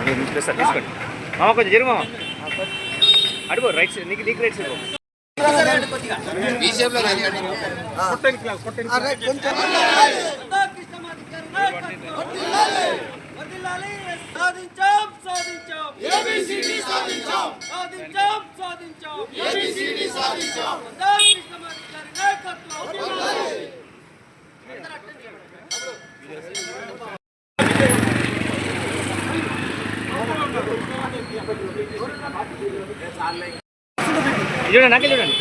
తీసుకోండి మామ, కొంచెం జరుగు మామ, అడుగు రైట్ సైడ్, నీకు రైట్ సైడ్ చూడండి, నాకే చూడండి.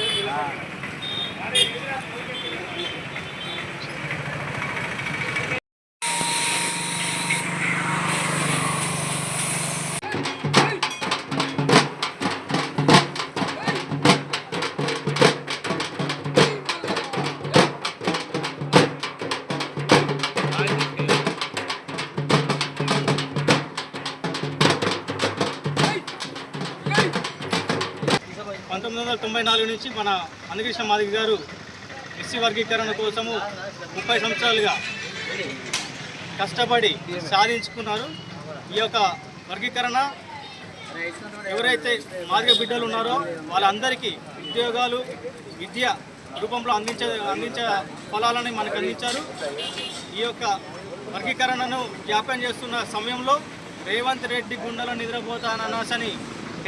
నుంచి మన అన్నకృష్ణ మాదిగ గారు ఎస్సీ వర్గీకరణ కోసము 30 సంవత్సరాలుగా కష్టపడి సాధించుకున్నారు. ఈ యొక్క వర్గీకరణ ఎవరైతే మాదిగ బిడ్డలు ఉన్నారో వాళ్ళందరికీ ఉద్యోగాలు, విద్య రూపంలో అందించే ఫలాలను మనకు అందించారు. ఈ యొక్క వర్గీకరణను జాప్యం చేస్తున్న సమయంలో రేవంత్ రెడ్డి గుండెలో నిద్రపోతానని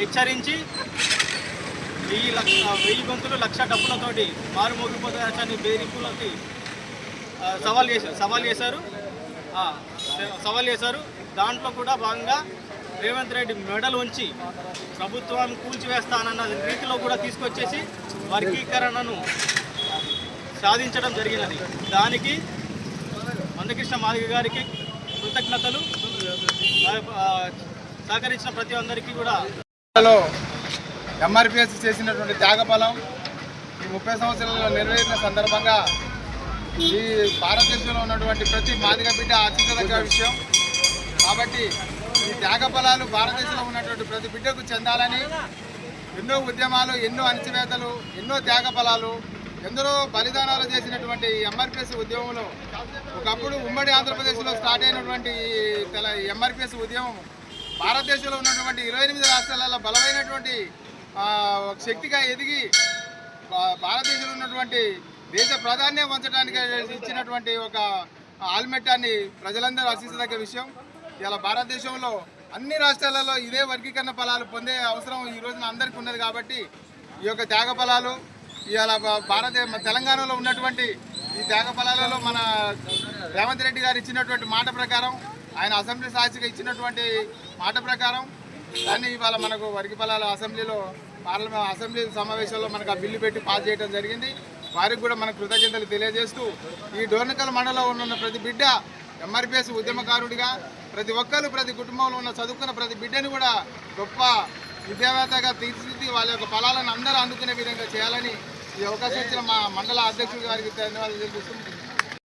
హెచ్చరించి 1000 గొంతులు 1,00,000 డబ్బులతోటి మారుమోగిపోతాయని బేరింపులకి సవాల్ చేశారు. దాంట్లో కూడా భాగంగా రేవంత్ రెడ్డి మెడల్ ఉంచి ప్రభుత్వాన్ని కూల్చివేస్తానన్న రీతిలో కూడా తీసుకొచ్చేసి వర్గీకరణను సాధించడం జరిగినది. దానికి అన్నకృష్ణ మాదిగ గారికి కృతజ్ఞతలు. సహకరించిన ప్రతి అందరికీ కూడా ఎంఆర్పిఎస్ చేసినటువంటి త్యాగఫలం ఈ 30 సంవత్సరాలలో నెరవేరిన సందర్భంగా ఈ భారతదేశంలో ఉన్నటువంటి ప్రతి మాదిగ బిడ్డ ఆశించదగ్గ విషయం. కాబట్టి ఈ త్యాగఫలాలు భారతదేశంలో ఉన్నటువంటి ప్రతి బిడ్డకు చెందాలని ఎన్నో ఉద్యమాలు, ఎన్నో అణచివేతలు, ఎన్నో త్యాగఫలాలు, ఎందరో బలిదానాలు చేసినటువంటి ఎంఆర్పిఎస్ ఉద్యమంలో ఒకప్పుడు ఉమ్మడి ఆంధ్రప్రదేశ్లో స్టార్ట్ అయినటువంటి ఎంఆర్పిఎస్ ఉద్యమం భారతదేశంలో ఉన్నటువంటి 28 రాష్ట్రాలలో బలమైనటువంటి శక్తిగా ఎదిగి భారతదేశంలో ఉన్నటువంటి దేశ ప్రాధాన్యం వంచడానికి ఇచ్చినటువంటి ఒక ఆల్మెట్టాన్ని ప్రజలందరూ హర్షించదగ్గ విషయం. ఇలా భారతదేశంలో అన్ని రాష్ట్రాలలో ఇదే వర్గీకరణ ఫలాలు పొందే అవసరం ఈ రోజున అందరికీ ఉన్నది. కాబట్టి ఈ యొక్క త్యాగ ఫలాలు ఇవాళ తెలంగాణలో ఉన్నటువంటి ఈ త్యాగ ఫలాలలో మన రేవంత్ రెడ్డి గారు ఇచ్చినటువంటి మాట ప్రకారం, ఆయన అసెంబ్లీ సాక్షిగా ఇచ్చినటువంటి మాట ప్రకారం దాన్ని ఇవాళ మనకు వర్గీ ఫలాల అసెంబ్లీ సమావేశంలో మనకు ఆ బిల్లు పెట్టి పాస్ చేయడం జరిగింది. వారికి కూడా మన కృతజ్ఞతలు తెలియజేస్తూ ఈ డోర్నకల్ మండలంలో ఉన్న ప్రతి బిడ్డ ఎంఆర్పిఎస్ ఉద్యమకారుడిగా ప్రతి ఒక్కరు ప్రతి కుటుంబంలో ఉన్న చదువుకున్న ప్రతి బిడ్డని కూడా గొప్ప విద్యావేత్తగా తీర్చిదిద్ది వాళ్ళ యొక్క ఫలాలను అందరూ అందుకునే విధంగా చేయాలని ఈ అవకాశం ఇచ్చిన మా మండల అధ్యక్షుడి గారికి ధన్యవాదాలు తెలియజేస్తూ